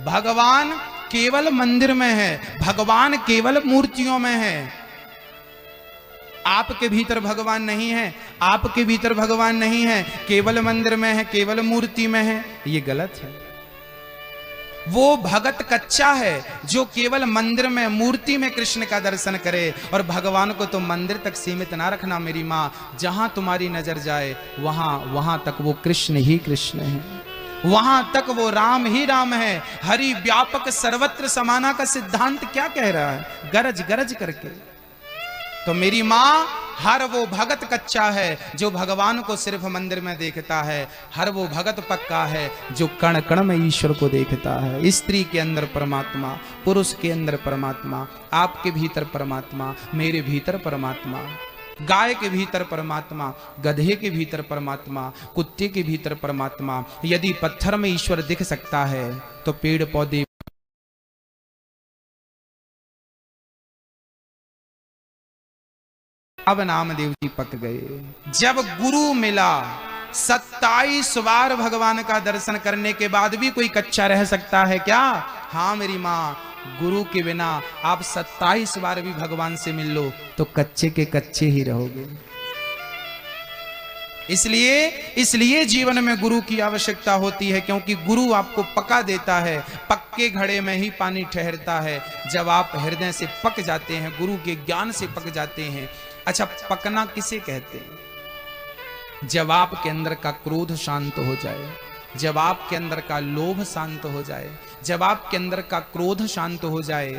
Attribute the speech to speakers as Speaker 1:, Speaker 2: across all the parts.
Speaker 1: भगवान केवल मंदिर में है, भगवान केवल मूर्तियों में है। आपके भीतर भगवान नहीं है, आपके भीतर भगवान नहीं है, केवल मंदिर में है, केवल मूर्ति में है, ये गलत है। वो भगत कच्चा है जो केवल मंदिर में मूर्ति में कृष्ण का दर्शन करे। और भगवान को तो मंदिर तक सीमित ना रखना मेरी माँ, जहां तुम्हारी नजर जाए वहां तक वो कृष्ण ही कृष्ण है, वहां तक वो राम ही राम है। हरि व्यापक सर्वत्र समाना का सिद्धांत क्या कह रहा है, गरज गरज करके। तो मेरी माँ, हर वो भगत कच्चा है जो भगवान को सिर्फ मंदिर में देखता है, हर वो भगत पक्का है जो कण कण में ईश्वर को देखता है। स्त्री के अंदर परमात्मा, पुरुष के अंदर परमात्मा, आपके भीतर परमात्मा, मेरे भीतर परमात्मा, गाय के भीतर परमात्मा, गधे के भीतर परमात्मा, कुत्ते के भीतर परमात्मा। यदि पत्थर में ईश्वर दिख सकता है तो पेड़ पौधे, अब नामदेव जी पक गए। जब गुरु मिला, 27 बार भगवान का दर्शन करने के बाद भी कोई कच्चा रह सकता है क्या? हाँ मेरी माँ, गुरु के बिना आप 27 बार भी भगवान से मिल लो तो कच्चे के कच्चे ही रहोगे। इसलिए जीवन में गुरु की आवश्यकता होती है, क्योंकि गुरु आपको पका देता है। पक्के घड़े में ही पानी ठहरता है। जब आप हृदय से पक जाते हैं, गुरु के ज्ञान से पक जाते हैं। अच्छा, पकना किसे कहते हैं? जब आपके अंदर का क्रोध शांत हो जाए, जब आपके अंदर का लोभ शांत हो जाए, जब आपके अंदर का क्रोध शांत हो जाए,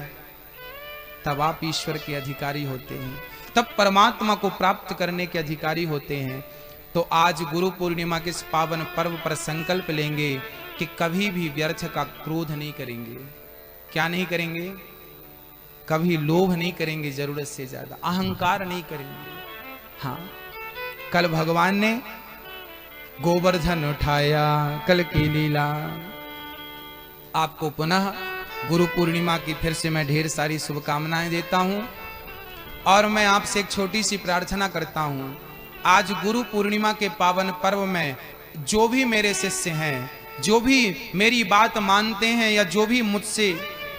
Speaker 1: तब आप ईश्वर के अधिकारी होते हैं, तब परमात्मा को प्राप्त करने के अधिकारी होते हैं। तो आज गुरु पूर्णिमा के इस पावन पर्व पर संकल्प लेंगे कि कभी भी व्यर्थ का क्रोध नहीं करेंगे। क्या नहीं करेंगे? कभी लोभ नहीं करेंगे, जरूरत से ज्यादा अहंकार नहीं करेंगे। हाँ, कल भगवान ने गोवर्धन उठाया, कल की लीला। आपको पुनः गुरु पूर्णिमा की फिर से मैं ढेर सारी शुभकामनाएं देता हूं और मैं आपसे एक छोटी सी प्रार्थना करता हूं। आज गुरु पूर्णिमा के पावन पर्व में जो भी मेरे शिष्य हैं, जो भी मेरी बात मानते हैं या जो भी मुझसे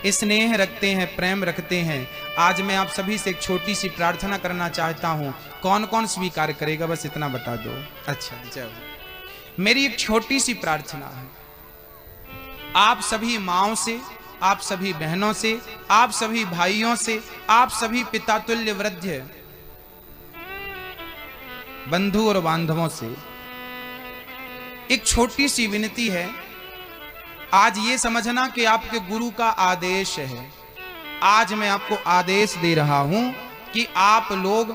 Speaker 1: स्नेह रखते हैं, प्रेम रखते हैं, आज मैं आप सभी से एक छोटी सी प्रार्थना करना चाहता हूं। कौन कौन स्वीकार करेगा बस इतना बता दो। अच्छा, जब मेरी एक छोटी सी प्रार्थना है, आप सभी माओं से, आप सभी बहनों से, आप सभी भाइयों से, आप सभी पितातुल्य वृद्ध बंधु और बांधवों से एक छोटी सी विनती है। आज ये समझना कि आपके गुरु का आदेश है। आज मैं आपको आदेश दे रहा हूं कि आप लोग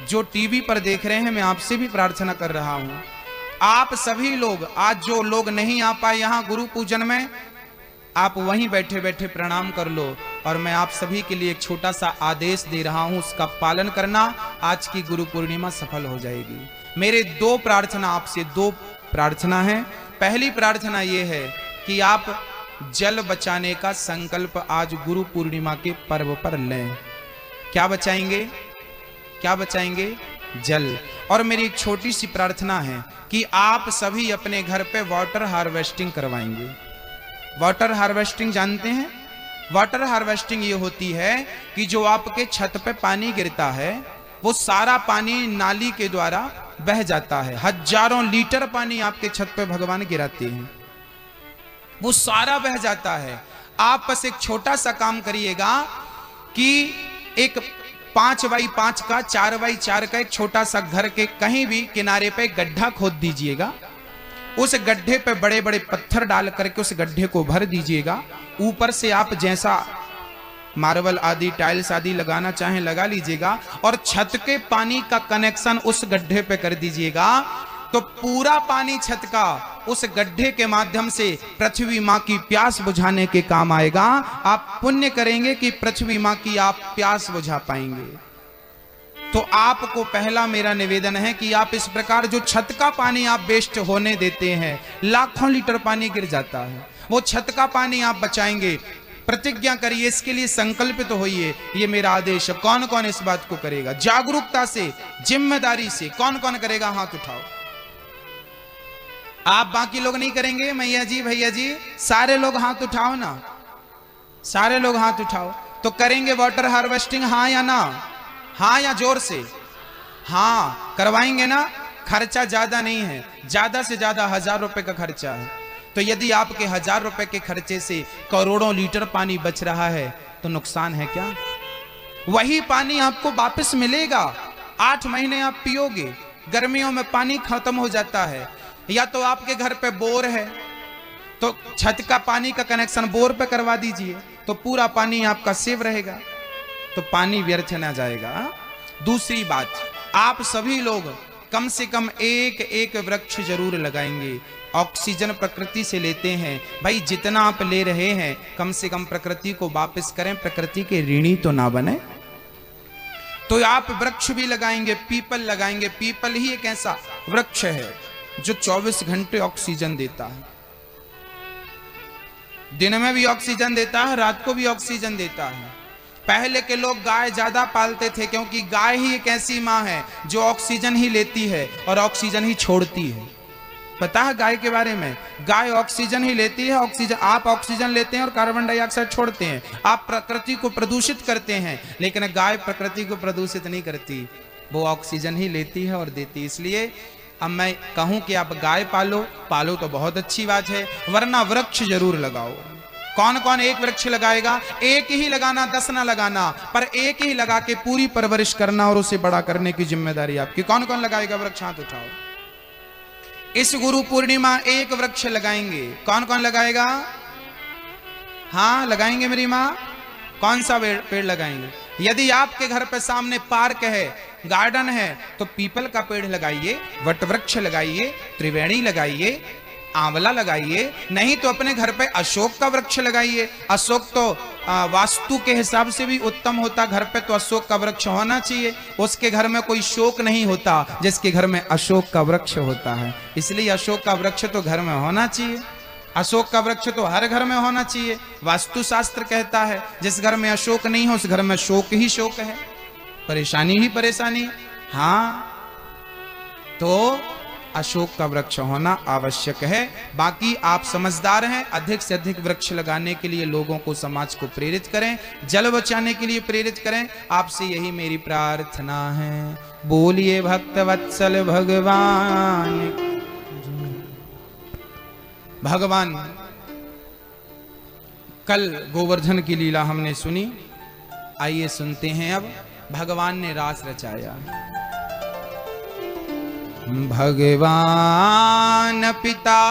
Speaker 1: जो टीवी पर देख रहे हैं, मैं आपसे भी प्रार्थना कर रहा हूं, आप सभी लोग, आज जो लोग नहीं आ पाए यहां गुरु पूजन में, आप वहीं बैठे बैठे प्रणाम कर लो। और मैं आप सभी के लिए एक छोटा सा आदेश दे रहा हूं, उसका पालन करना, आज की गुरु पूर्णिमा सफल हो जाएगी। मेरे दो प्रार्थना आपसे, दो प्रार्थना है। पहली प्रार्थना यह है कि आप जल बचाने का संकल्प आज गुरु पूर्णिमा के पर्व पर लें। क्या बचाएंगे? क्या बचाएंगे? जल। और मेरी एक छोटी सी प्रार्थना है कि आप सभी अपने घर पे वाटर हार्वेस्टिंग करवाएंगे। वाटर हार्वेस्टिंग जानते हैं? वाटर हार्वेस्टिंग ये होती है कि जो आपके छत पे पानी गिरता है, वो सारा पानी नाली के द्वारा बह जाता है। हजारों लीटर पानी आपके छत पे भगवान गिराते हैं, वो सारा बह जाता है। आप बस एक छोटा सा काम करिएगा कि एक 5x5 का, 4x4 का एक छोटा सा घर के कहीं भी किनारे पे गड्ढा खोद दीजिएगा। उस गड्ढे पे बड़े बड़े पत्थर डाल करके उस गड्ढे को भर दीजिएगा। ऊपर से आप जैसा मार्बल आदि, टाइल्स आदि लगाना चाहें लगा लीजिएगा और छत के पानी का कनेक्शन उस गड्ढे पे कर दीजिएगा। तो पूरा पानी छत का उस गड्ढे के माध्यम से पृथ्वी माँ की प्यास बुझाने के काम आएगा। आप पुण्य करेंगे कि पृथ्वी माँ की आप प्यास बुझा पाएंगे। तो आपको पहला मेरा निवेदन है कि आप इस प्रकार जो छत का पानी आप वेस्ट होने देते हैं, लाखों लीटर पानी गिर जाता है, वो छत का पानी आप बचाएंगे। प्रतिज्ञा करिए, इसके लिए संकल्पित होइए। ये मेरा आदेश है। कौन कौन इस बात को करेगा? जागरूकता से, जिम्मेदारी से कौन कौन करेगा? हाथ उठाओ। आप बाकी लोग नहीं करेंगे? मैया जी, भैया जी, सारे लोग हाथ उठाओ ना, सारे लोग हाथ उठाओ। तो करेंगे वाटर हार्वेस्टिंग, हाँ या ना? हाँ या जोर से? हाँ, करवाएंगे ना? खर्चा ज्यादा नहीं है, ज्यादा से ज्यादा 1000 रुपए का खर्चा है। तो यदि आपके 1000 रुपए के खर्चे से करोड़ों लीटर पानी बच रहा है तो नुकसान है क्या? वही पानी आपको वापस मिलेगा। 8 महीने आप पियोगे। गर्मियों में पानी खत्म हो जाता है, या तो आपके घर पे बोर है तो छत का पानी का कनेक्शन बोर पे करवा दीजिए, तो पूरा पानी आपका सेव रहेगा, तो पानी व्यर्थ ना जाएगा। दूसरी बात, आप सभी लोग कम से कम एक एक वृक्ष जरूर लगाएंगे। ऑक्सीजन प्रकृति से लेते हैं भाई, जितना आप ले रहे हैं कम से कम प्रकृति को वापस करें, प्रकृति के ऋणी तो ना बने। तो आप वृक्ष भी लगाएंगे, पीपल लगाएंगे। पीपल ही एक ऐसा वृक्ष है जो 24 घंटे ऑक्सीजन देता है। दिन में भी ऑक्सीजन देता है, रात को भी ऑक्सीजन देता है। पहले के लोग गाय ज्यादा पालते थे, क्योंकि गाय ही एक ऐसी माँ है जो ऑक्सीजन ही लेती है और ऑक्सीजन ही छोड़ती है। पता है गाय के बारे में? गाय ऑक्सीजन ही लेती है, ऑक्सीजन, आप ऑक्सीजन लेते हैं और कार्बन डाइऑक्साइड छोड़ते हैं। आप प्रकृति को प्रदूषित करते हैं, लेकिन गाय प्रकृति को प्रदूषित नहीं करती, वो ऑक्सीजन ही लेती है और देती है। इसलिए अब मैं कहूं कि आप गाय पालो तो बहुत अच्छी बात है, वरना वृक्ष जरूर लगाओ। कौन कौन एक वृक्ष लगाएगा? एक ही लगाना, 10 ना लगाना, पर एक ही लगा के पूरी परवरिश करना और उसे बड़ा करने की जिम्मेदारी आपकी। कौन कौन लगाएगा वृक्ष? हाथ उठाओ। इस गुरु पूर्णिमा एक वृक्ष लगाएंगे। कौन कौन लगाएगा? हाँ, लगाएंगे मेरी माँ। कौन सा पेड़ लगाएंगे? यदि आपके घर पे सामने पार्क है, गार्डन है, तो पीपल का पेड़ लगाइए, वट वृक्ष लगाइए, त्रिवेणी लगाइए, आंवला लगाइए। नहीं तो अपने घर पे अशोक का वृक्ष लगाइए। अशोक तो वास्तु के हिसाब से भी उत्तम होता। घर पे तो अशोक का वृक्ष होना चाहिए। उसके घर में कोई शोक नहीं होता जिसके घर में अशोक का वृक्ष होता है। इसलिए अशोक का वृक्ष तो घर में होना चाहिए। अशोक का वृक्ष तो हर घर में होना चाहिए। वास्तु शास्त्र कहता है जिस घर में अशोक नहीं हो उस घर में शोक ही शोक है, परेशानी ही परेशानी। हाँ, तो अशोक का वृक्ष होना आवश्यक है। बाकी आप समझदार हैं, अधिक से अधिक वृक्ष लगाने के लिए लोगों को, समाज को प्रेरित करें, जल बचाने के लिए प्रेरित करें। आपसे यही मेरी प्रार्थना है। बोलिए भक्तवत्सल भगवान। भगवान, कल गोवर्धन की लीला हमने सुनी, आइए सुनते हैं अब। भगवान ने रास रचाया। भगवान पिता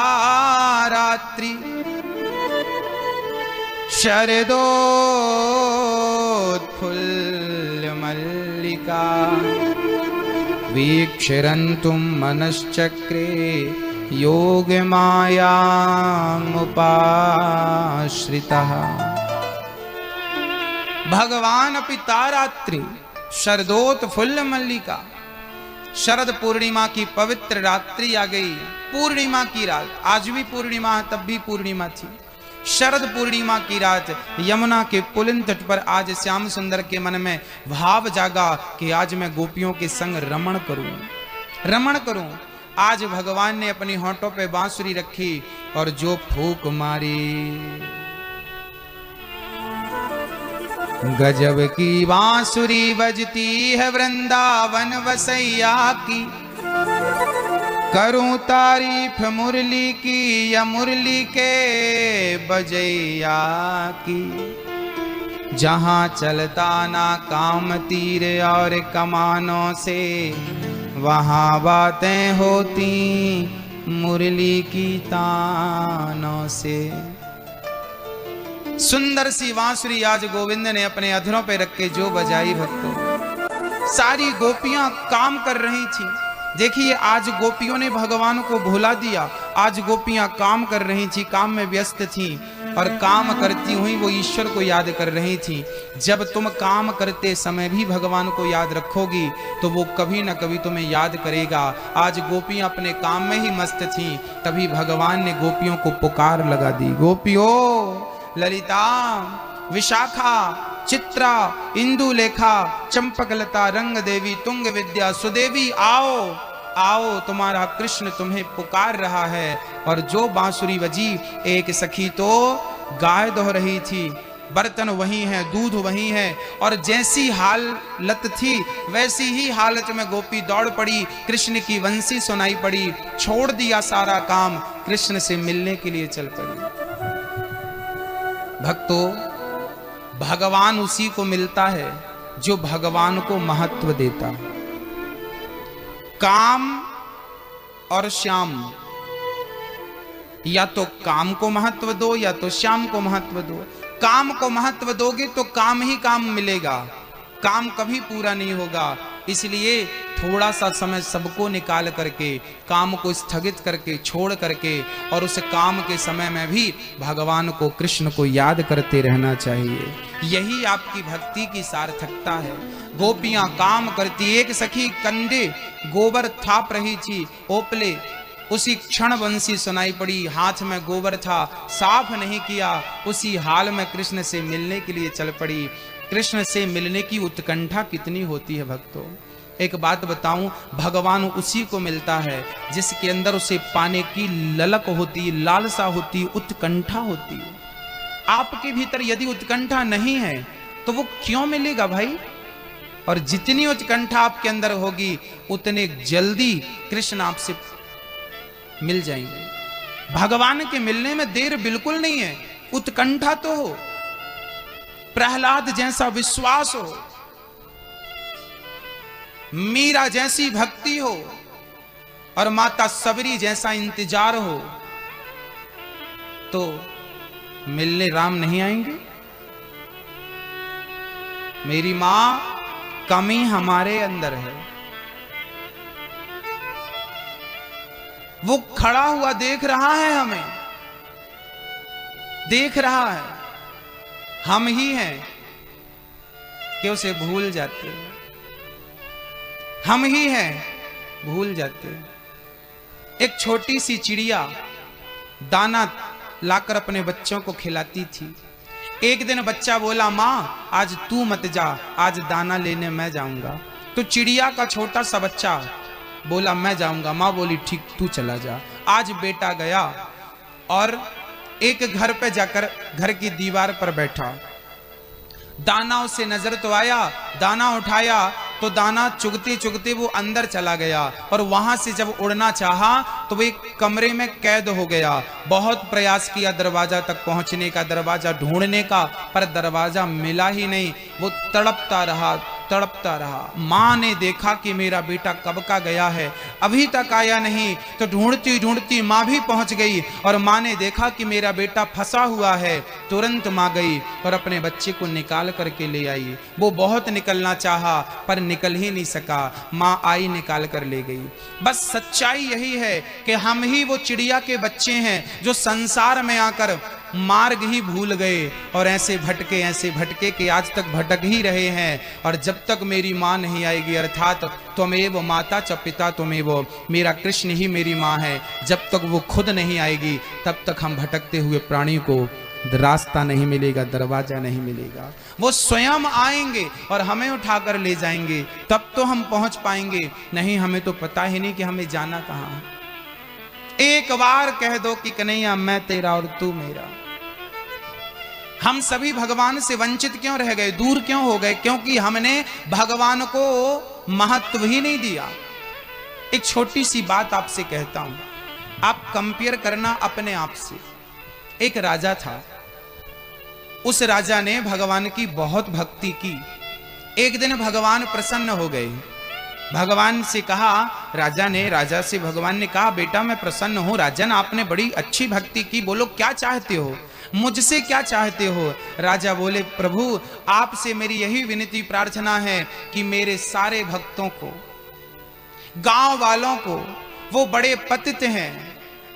Speaker 1: रात्रि शरदोत्फुल्ल मल्लिका वीक्षरन्तुं मनश्चक्रे योग मायामुपाश्रितः। भगवान पिता रात्रि शरदोत्फुल्ल मल्लिका। शरद पूर्णिमा की पवित्र रात्रि आ गई। पूर्णिमा की रात, आज भी पूर्णिमा है, तब भी पूर्णिमा थी। शरद पूर्णिमा की रात यमुना के पुलिन तट पर आज श्याम सुंदर के मन में भाव जागा कि आज मैं गोपियों के संग रमण करूं, रमण करूं। आज भगवान ने अपनी होंठों पे बांसुरी रखी और जो फूंक मारी, गजब की बांसुरी बजती है वृंदावन वसैया की। करूं तारीफ मुरली की या मुरली के बजैया की। जहां चलता ना काम तीर और कमानों से, वहां बातें होती मुरली की तानों से। सुंदर सी बांसुरी आज गोविंद ने अपने अधरों पे रख के जो बजाई भक्तों, सारी गोपियां काम कर रही थी। देखिए, आज गोपियों ने भगवान को भुला दिया। आज गोपियां काम कर रही थी, काम में व्यस्त थी, और काम करती हुई वो ईश्वर को याद कर रही थी। जब तुम काम करते समय भी भगवान को याद रखोगी तो वो कभी न कभी तुम्हें याद करेगा। आज गोपियां अपने काम में ही मस्त थी, तभी भगवान ने गोपियों को पुकार लगा दी। गोपियों, ललिता, विशाखा, चित्रा, इंदुलेखा, चंपकलता, रंग देवी, तुंग विद्या, सुदेवी, आओ आओ तुम्हारा कृष्ण तुम्हें पुकार रहा है। और जो बांसुरी बजी, एक सखी तो गाय दोह रही थी, बर्तन वही है, दूध वही है, और जैसी हालत थी वैसी ही हालत में गोपी दौड़ पड़ी, कृष्ण की वंशी सुनाई पड़ी, छोड़ दिया सारा काम, कृष्ण से मिलने के लिए चल पड़ी। भक्तों, भगवान उसी को मिलता है जो भगवान को महत्व देता है। काम और श्याम, या तो काम को महत्व दो या तो श्याम को महत्व दो। काम को महत्व दोगे तो काम ही काम मिलेगा, काम कभी पूरा नहीं होगा। इसलिए थोड़ा सा समय सबको निकाल करके, काम को स्थगित करके, छोड़ करके, और उस काम के समय में भी भगवान को, कृष्ण को याद करते रहना चाहिए। यही आपकी भक्ति की सार्थकता है। गोपियां काम करती, एक सखी कंधे गोबर थाप रही थी, ओपले उसी क्षण बंसी सुनाई पड़ी, हाथ में गोबर था, साफ नहीं किया, उसी हाल में कृष्ण से मिलने के लिए चल पड़ी। कृष्ण से मिलने की उत्कंठा कितनी होती है भक्तों। एक बात बताऊं, भगवान उसी को मिलता है जिसके अंदर उसे पाने की ललक होती, लालसा होती, उत्कंठा होती। आपके भीतर यदि उत्कंठा नहीं है तो वो क्यों मिलेगा भाई? और जितनी उत्कंठा आपके अंदर होगी उतने जल्दी कृष्ण आपसे मिल जाएंगे। भगवान के मिलने में देर बिल्कुल नहीं है। उत्कंठा तो हो, प्रहलाद जैसा विश्वास हो, मीरा जैसी भक्ति हो, और माता सबरी जैसा इंतजार हो, तो मिलने राम नहीं आएंगे? मेरी मां, कमी हमारे अंदर है। वो खड़ा हुआ देख रहा है, हमें देख रहा है, हम ही हैं कि उसे भूल जाते हैं, हम ही हैं भूल जाते हैं। एक छोटी सी चिड़िया दाना लाकर अपने बच्चों को खिलाती थी। एक दिन बच्चा बोला, मां आज तू मत जा, आज दाना लेने मैं जाऊंगा। तो चिड़िया का छोटा सा बच्चा बोला मैं जाऊंगा। मां बोली ठीक, तू चला जा। आज बेटा गया और एक घर पे जाकर घर की दीवार पर बैठा, दाना उसे नजर तो आया, दाना उठाया तो दाना चुगते चुगते वो अंदर चला गया, और वहां से जब उड़ना चाहा तो वो एक कमरे में कैद हो गया। बहुत प्रयास किया दरवाजा तक पहुंचने का, दरवाजा ढूंढने का, पर दरवाजा मिला ही नहीं। वो तड़पता रहा, तड़पता रहा। मां ने देखा कि मेरा बेटा कब का गया है, अभी तक आया नहीं। तो ढूंढती ढूंढती मां भी पहुंच गई, और मां ने देखा कि मेरा बेटा फंसा हुआ है। तुरंत मां गई और अपने बच्चे को निकाल करके ले आई। वो बहुत निकलना चाहा पर निकल ही नहीं सका। मां आई, निकाल कर ले गई। बस सच्चाई यही है कि हम ही वो चिड़िया के बच्चे हैं जो संसार में आकर मार्ग ही भूल गए, और ऐसे भटके कि आज तक भटक ही रहे हैं। और जब तक मेरी मां नहीं आएगी, अर्थात त्वमेव माता च पिता त्वमेव, मेरा कृष्ण ही मेरी मां है, जब तक वो खुद नहीं आएगी तब तक हम भटकते हुए प्राणी को रास्ता नहीं मिलेगा, दरवाजा नहीं मिलेगा। वो स्वयं आएंगे और हमें उठाकर ले जाएंगे, तब तो हम पहुंच पाएंगे। नहीं, हमें तो पता ही नहीं कि हमें जाना कहां है। एक बार कह दो कि कन्हैया मैं तेरा और तू मेरा। हम सभी भगवान से वंचित क्यों रह गए, दूर क्यों हो गए? क्योंकि हमने भगवान को महत्व ही नहीं दिया। एक छोटी सी बात आपसे कहता हूं, आप कंपेयर करना अपने आप से। एक राजा था, उस राजा ने भगवान की बहुत भक्ति की। एक दिन भगवान प्रसन्न हो गए, भगवान से कहा, राजा से भगवान ने कहा, बेटा मैं प्रसन्न हूं राजन, आपने बड़ी अच्छी भक्ति की, बोलो क्या चाहते हो, मुझसे क्या चाहते हो? राजा बोले, प्रभु आपसे मेरी यही विनती प्रार्थना है कि मेरे सारे भक्तों को, गांव वालों को, वो बड़े पतित हैं,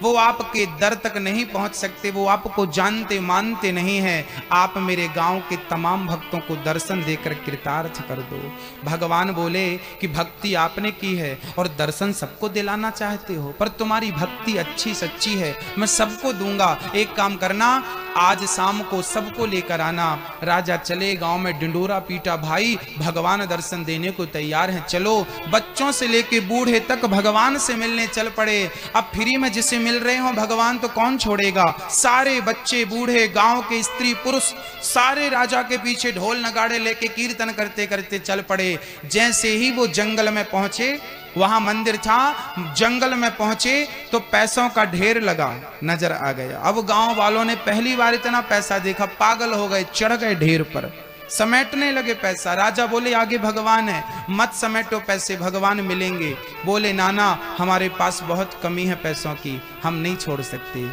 Speaker 1: वो आपके दर तक नहीं पहुंच सकते, वो आपको जानते मानते नहीं हैं। आप मेरे गांव के तमाम भक्तों को दर्शन देकर कृतार्थ कर दो। भगवान बोले कि भक्ति आपने की है और दर्शन सबको दिलाना चाहते हो, पर तुम्हारी भक्ति अच्छी सच्ची है, मैं सबको दूंगा। एक काम करना, आज शाम को सबको लेकर आना। राजा चले, गांव में डिंडोरा पीटा, भाई भगवान दर्शन देने को तैयार हैं, चलो। बच्चों से लेके बूढ़े तक भगवान से मिलने चल पड़े। अब फ्री में जिसे मिल रहे हो भगवान तो कौन छोड़ेगा। सारे बच्चे बूढ़े, गांव के स्त्री पुरुष सारे राजा के पीछे ढोल नगाड़े लेके कीर्तन करते करते चल पड़े। जैसे ही वो जंगल में पहुंचे, वहां मंदिर था, जंगल में पहुंचे तो पैसों का ढेर लगा नजर आ गया। अब गांव वालों ने पहली बार इतना पैसा देखा, पागल हो गए, चढ़ गए ढेर पर, समेटने लगे पैसा। राजा बोले आगे भगवान है, मत समेटो पैसे, भगवान मिलेंगे। बोले नाना हमारे पास बहुत कमी है पैसों की, हम नहीं छोड़ सकते।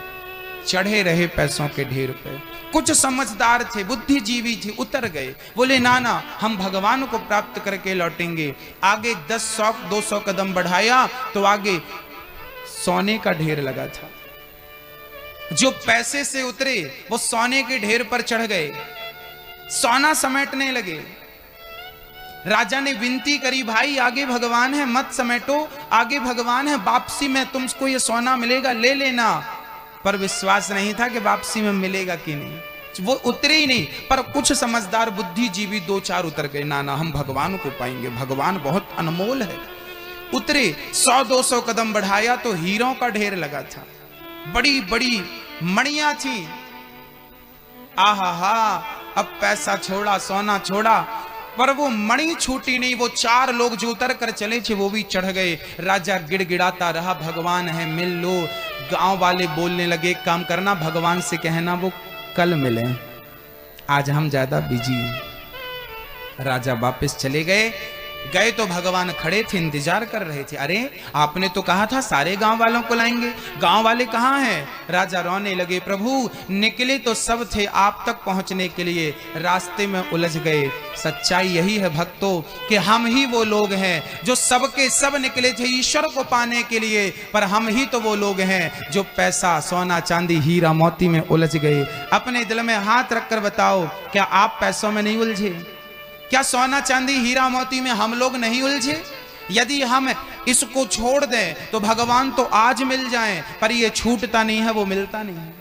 Speaker 1: चढ़े रहे पैसों के ढेर पे। कुछ समझदार थे, बुद्धिजीवी थे, उतर गए। बोले नाना हम भगवान को प्राप्त करके लौटेंगे। आगे 100-200 कदम बढ़ाया तो आगे सोने का ढेर लगा था। जो पैसे से उतरे वो सोने के ढेर पर चढ़ गए, सोना समेटने लगे। राजा ने विनती करी, भाई आगे भगवान है, मत समेटो, आगे भगवान है, वापसी में तुमको ये सोना मिलेगा, ले लेना। पर विश्वास नहीं था कि वापसी में मिलेगा कि नहीं। वो उतरे ही नहीं, पर कुछ समझदार बुद्धिजीवी 2-4 उतर गए, ना ना हम भगवान को पाएंगे, भगवान बहुत अनमोल है। उतरे, 100-200 कदम बढ़ाया तो हीरों का ढेर लगा था, बड़ी बड़ी मणियां थी। आहा हा, अब पैसा छोड़ा, सोना छोड़ा, पर वो मणि छूटी नहीं। वो 4 लोग जो उतर कर चले थे वो भी चढ़ गए। राजा गिड़गिड़ाता रहा, भगवान है मिल लो। गांव वाले बोलने लगे, काम करना भगवान से कहना वो कल मिले, आज हम ज्यादा बिजी हैं। राजा वापस चले गए। गए तो भगवान खड़े थे, इंतजार कर रहे थे। अरे आपने तो कहा था सारे गांव वालों को लाएंगे, गांव वाले कहाँ हैं? राजा रोने लगे, प्रभु निकले तो सब थे आप तक पहुंचने के लिए, रास्ते में उलझ गए। सच्चाई यही है भक्तों कि हम ही वो लोग हैं जो सबके सब निकले थे ईश्वर को पाने के लिए, पर हम ही तो वो लोग हैं जो पैसा, सोना, चांदी, हीरा मोती में उलझ गए। अपने दिल में हाथ रखकर बताओ, क्या आप पैसों में नहीं उलझे? क्या सोना चांदी हीरा मोती में हम लोग नहीं उलझे? यदि हम इसको छोड़ दें तो भगवान तो आज मिल जाएं, पर ये छूटता नहीं है, वो मिलता नहीं है।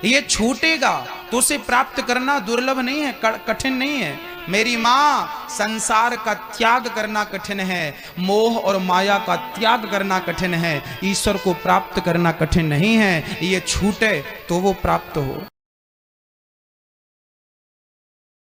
Speaker 1: ये छूटेगा तो उसे प्राप्त करना दुर्लभ नहीं है, कठिन नहीं है। मेरी माँ, संसार का त्याग करना कठिन है, मोह और माया का त्याग करना कठिन है, ईश्वर को प्राप्त करना कठिन नहीं है। ये छूटे तो वो प्राप्त हो।